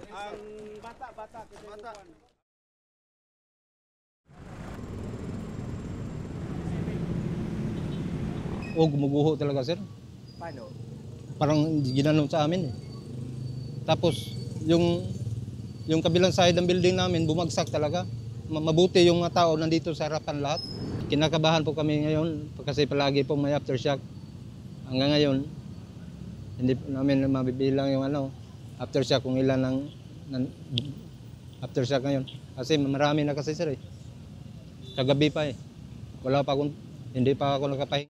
Ang bata. Bata. O gumuguho talaga sir. Paano? Parang ginanon sa amin eh. Tapos yung kabilang side ng building namin bumagsak talaga. Mabuti yung mga tao nandito sa harapan lahat. Kinakabahan po kami ngayon kasi palagi po may aftershock. Hanggang ngayon, hindi po namin mabibilang yung aftershock kung ilan ng aftershock ngayon. Kasi marami na kasi sir eh. Kagabi pa eh. Hindi pa ako nakapahinga.